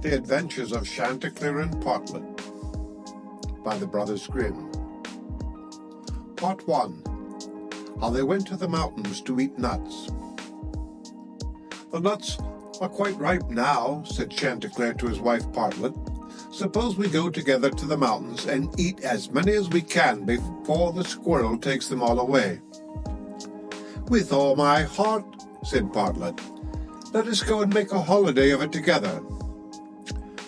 The Adventures of Chanticleer and Partlet by the Brothers Grimm. Part 1. How they went to the mountains to eat nuts. "The nuts are quite ripe now," said Chanticleer to his wife Partlet. "Suppose we go together to the mountains and eat as many as we can before the squirrel takes them all away." "With all my heart," said Partlet. "Let us go and make a holiday of it together."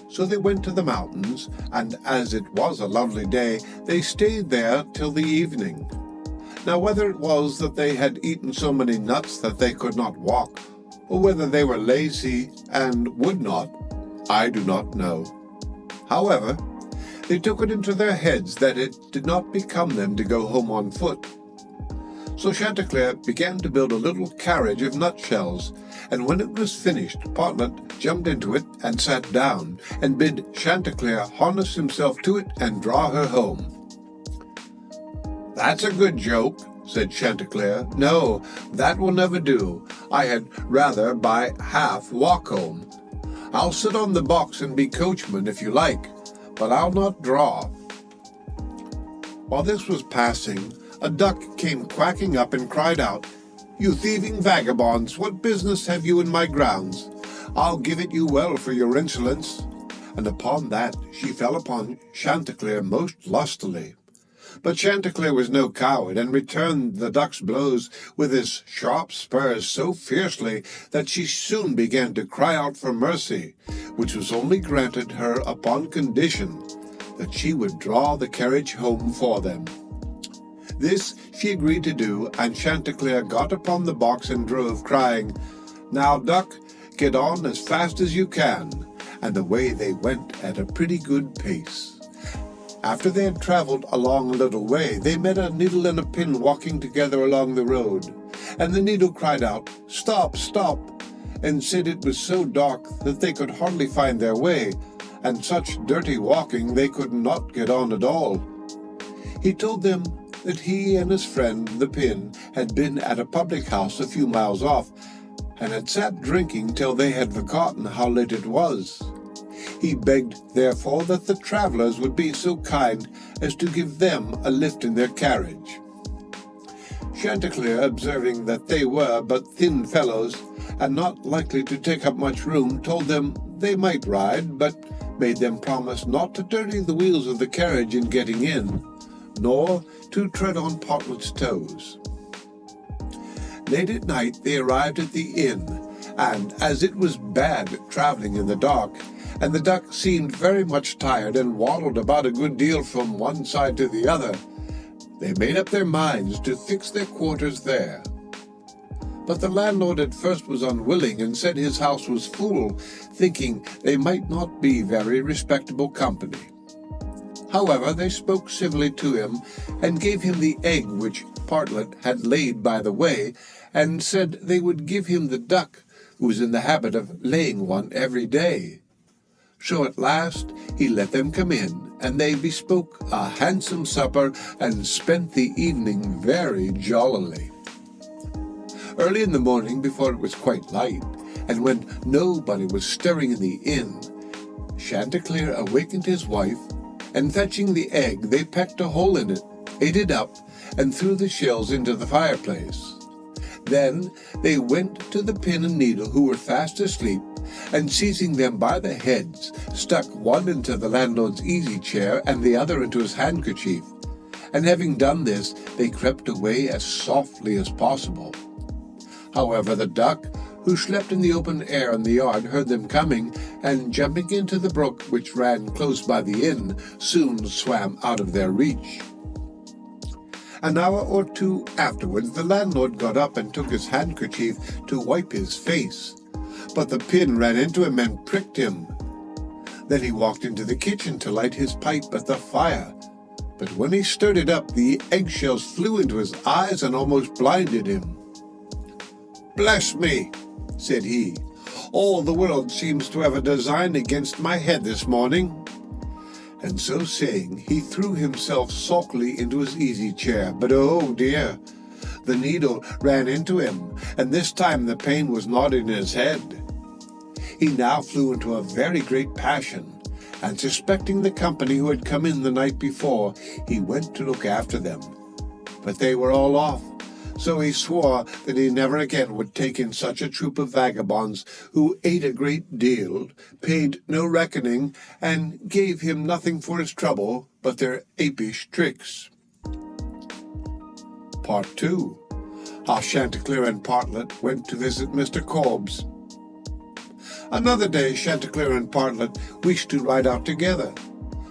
So they went to the mountains, and as it was a lovely day, they stayed there till the evening. Now whether it was that they had eaten so many nuts that they could not walk, or whether they were lazy and would not, I do not know. However, they took it into their heads that it did not become them to go home on foot. So Chanticleer began to build a little carriage of nutshells, and when it was finished, Partlet jumped into it and sat down, and bid Chanticleer harness himself to it and draw her home. "That's a good joke," said Chanticleer. "No, that will never do. I had rather by half walk home. I'll sit on the box and be coachman if you like, but I'll not draw." While this was passing, a duck came quacking up and cried out, "You thieving vagabonds, what business have you in my grounds? I'll give it you well for your insolence." And upon that she fell upon Chanticleer most lustily. But Chanticleer was no coward, and returned the duck's blows with his sharp spurs so fiercely that she soon began to cry out for mercy, which was only granted her upon condition that she would draw the carriage home for them. This she agreed to do, and Chanticleer got upon the box and drove, crying, "Now, duck, get on as fast as you can," and away they went at a pretty good pace. After they had travelled along a little way, they met a needle and a pin walking together along the road, and the needle cried out, "Stop, stop," and said it was so dark that they could hardly find their way, and such dirty walking they could not get on at all. He told them that he and his friend the pin had been at a public house a few miles off, and had sat drinking till they had forgotten how late it was. He begged, therefore, that the travellers would be so kind as to give them a lift in their carriage. Chanticleer, observing that they were but thin fellows, and not likely to take up much room, told them they might ride, but made them promise not to dirty the wheels of the carriage in getting in, nor to tread on Partlet's toes. Late at night they arrived at the inn, and as it was bad travelling in the dark, and the duck seemed very much tired and waddled about a good deal from one side to the other, they made up their minds to fix their quarters there. But the landlord at first was unwilling, and said his house was full, thinking they might not be very respectable company. However, they spoke civilly to him, and gave him the egg which Partlet had laid by the way, and said they would give him the duck, who was in the habit of laying one every day. So at last he let them come in, and they bespoke a handsome supper, and spent the evening very jollily. Early in the morning, before it was quite light, and when nobody was stirring in the inn, Chanticleer awakened his wife, and fetching the egg, they pecked a hole in it, ate it up, and threw the shells into the fireplace. Then they went to the pin and needle, who were fast asleep, and seizing them by the heads, stuck one into the landlord's easy chair and the other into his handkerchief. And having done this, they crept away as softly as possible. However, the duck, who slept in the open air in the yard, heard them coming, and jumping into the brook which ran close by the inn, soon swam out of their reach. An hour or two afterwards, the landlord got up and took his handkerchief to wipe his face, but the pin ran into him and pricked him. Then he walked into the kitchen to light his pipe at the fire, but when he stirred it up, the eggshells flew into his eyes and almost blinded him. "Bless me," said he, "all the world seems to have a design against my head this morning." And so saying, he threw himself sulkily into his easy chair. But oh dear, the needle ran into him, and this time the pain was not in his head. He now flew into a very great passion, and suspecting the company who had come in the night before, he went to look after them. But they were all off, so he swore that he never again would take in such a troop of vagabonds who ate a great deal, paid no reckoning, and gave him nothing for his trouble but their apish tricks. Part 2. How Chanticleer and Partlet went to visit Mr. Korbes. Another day Chanticleer and Partlet wished to ride out together.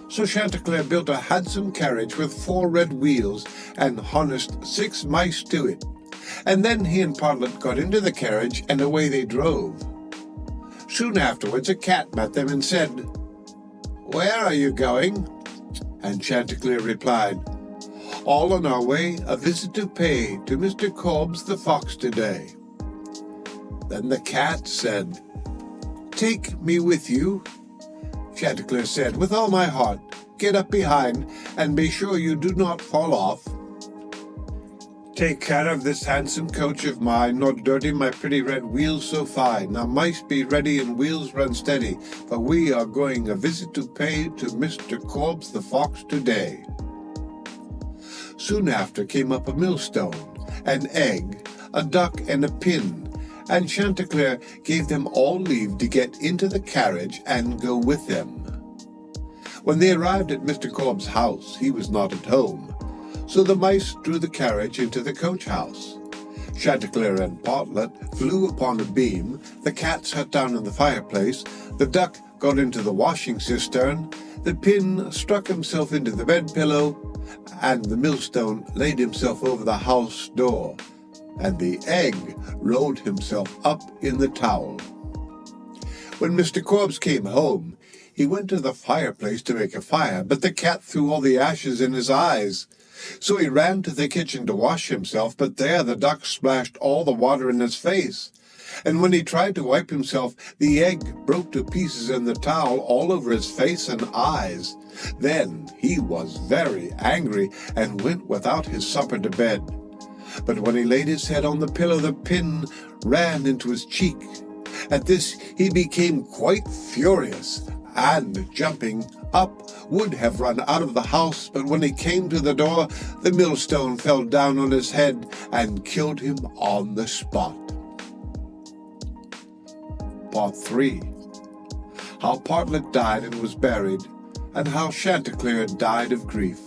So Chanticleer built a handsome carriage with 4 red wheels and harnessed 6 mice to it. And then he and Partlet got into the carriage and away they drove. Soon afterwards a cat met them and said, "Where are you going?" And Chanticleer replied, "All on our way, a visit to pay to Mr. Korbes the fox today." Then the cat said, "Take me with you." Chanticleer said, "With all my heart. Get up behind, and be sure you do not fall off. Take care of this handsome coach of mine, nor dirty my pretty red wheels so fine. Now mice be ready and wheels run steady, for we are going a visit to pay to Mr. Korbes the fox today." Soon after came up a millstone, an egg, a duck, and a pin, and Chanticleer gave them all leave to get into the carriage and go with them. When they arrived at Mr. Korbes' house, he was not at home, so the mice drew the carriage into the coach house. Chanticleer and Partlet flew upon a beam, the cat sat down in the fireplace, the duck got into the washing cistern, the pin struck himself into the bed pillow, and the millstone laid himself over the house door, and the egg rolled himself up in the towel. When Mr. Korbes came home, he went to the fireplace to make a fire, but the cat threw all the ashes in his eyes. So he ran to the kitchen to wash himself, but there the duck splashed all the water in his face. And when he tried to wipe himself, the egg broke to pieces in the towel all over his face and eyes. Then he was very angry and went without his supper to bed. But when he laid his head on the pillow, the pin ran into his cheek. At this he became quite furious, and, jumping up, would have run out of the house, but when he came to the door, the millstone fell down on his head and killed him on the spot. Part 3. How Partlet died and was buried, and how Chanticleer died of grief.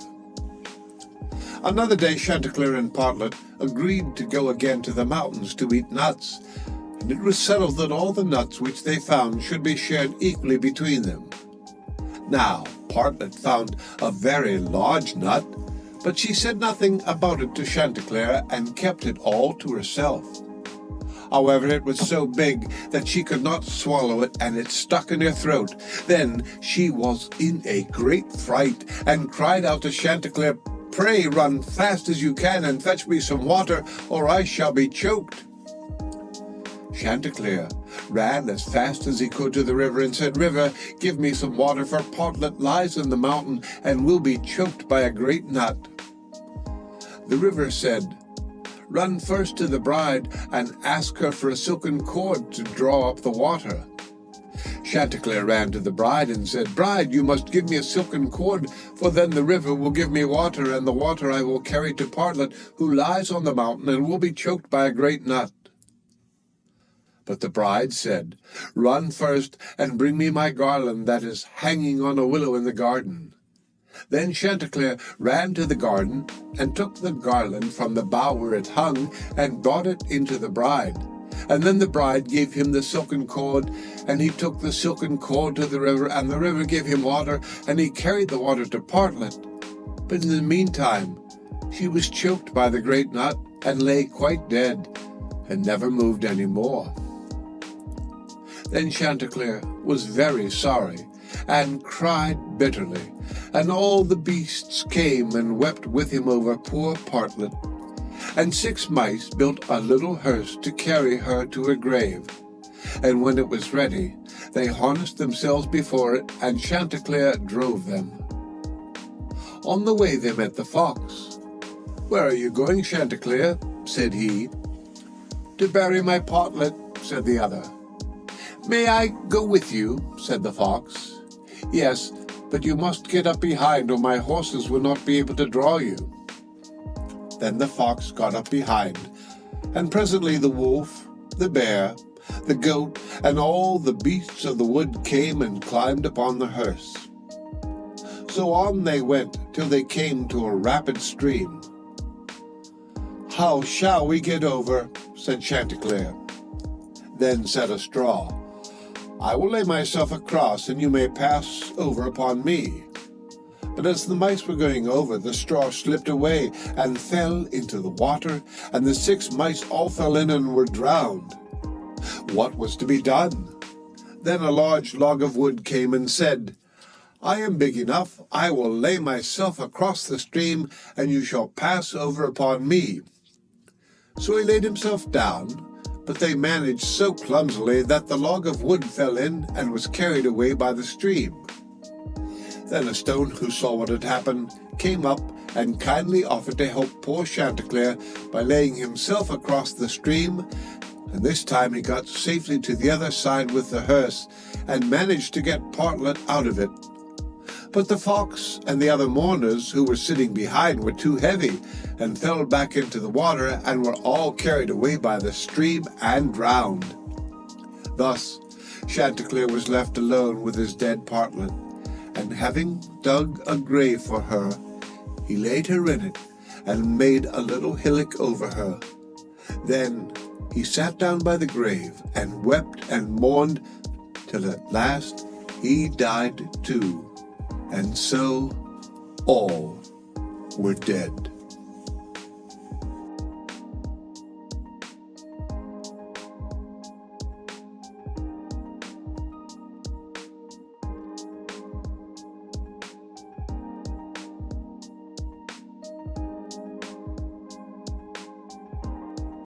Another day Chanticleer and Partlet agreed to go again to the mountains to eat nuts, and it was settled that all the nuts which they found should be shared equally between them. Now Partlet found a very large nut, but she said nothing about it to Chanticleer and kept it all to herself. However, it was so big that she could not swallow it, and it stuck in her throat. Then she was in a great fright and cried out to Chanticleer, "Pray run fast as you can and fetch me some water, or I shall be choked." Chanticleer ran as fast as he could to the river and said, "River, give me some water, for Partlet lies in the mountain and will be choked by a great nut." The river said, "Run first to the bride and ask her for a silken cord to draw up the water." Chanticleer ran to the bride and said, "Bride, you must give me a silken cord, for then the river will give me water, and the water I will carry to Partlet, who lies on the mountain and will be choked by a great nut." But the bride said, "Run first and bring me my garland that is hanging on a willow in the garden." Then Chanticleer ran to the garden and took the garland from the bough where it hung and brought it into the bride. And then the bride gave him the silken cord, and he took the silken cord to the river, and the river gave him water, and he carried the water to Partlet. But in the meantime, she was choked by the great nut and lay quite dead, and never moved any more. Then Chanticleer was very sorry, and cried bitterly, and all the beasts came and wept with him over poor Partlet. And 6 mice built a little hearse to carry her to her grave. And when it was ready, they harnessed themselves before it, and Chanticleer drove them. On the way they met the fox. "Where are you going, Chanticleer?" said he. "To bury my Partlet," said the other. "May I go with you?" said the fox. "Yes, but you must get up behind, or my horses will not be able to draw you." Then the fox got up behind, and presently the wolf, the bear, the goat, and all the beasts of the wood came and climbed upon the hearse. So on they went till they came to a rapid stream. "How shall we get over?" said Chanticleer. Then said a straw, "I will lay myself across, and you may pass over upon me." But as the mice were going over, the straw slipped away and fell into the water, and the 6 mice all fell in and were drowned. What was to be done? Then a large log of wood came and said, "I am big enough. I will lay myself across the stream, and you shall pass over upon me." So he laid himself down, but they managed so clumsily that the log of wood fell in and was carried away by the stream. Then a stone, who saw what had happened, came up and kindly offered to help poor Chanticleer by laying himself across the stream, and this time he got safely to the other side with the hearse and managed to get Partlet out of it. But the fox and the other mourners who were sitting behind were too heavy and fell back into the water and were all carried away by the stream and drowned. Thus Chanticleer was left alone with his dead Partlet, and having dug a grave for her, he laid her in it and made a little hillock over her. Then he sat down by the grave and wept and mourned till at last he died too. And so all were dead.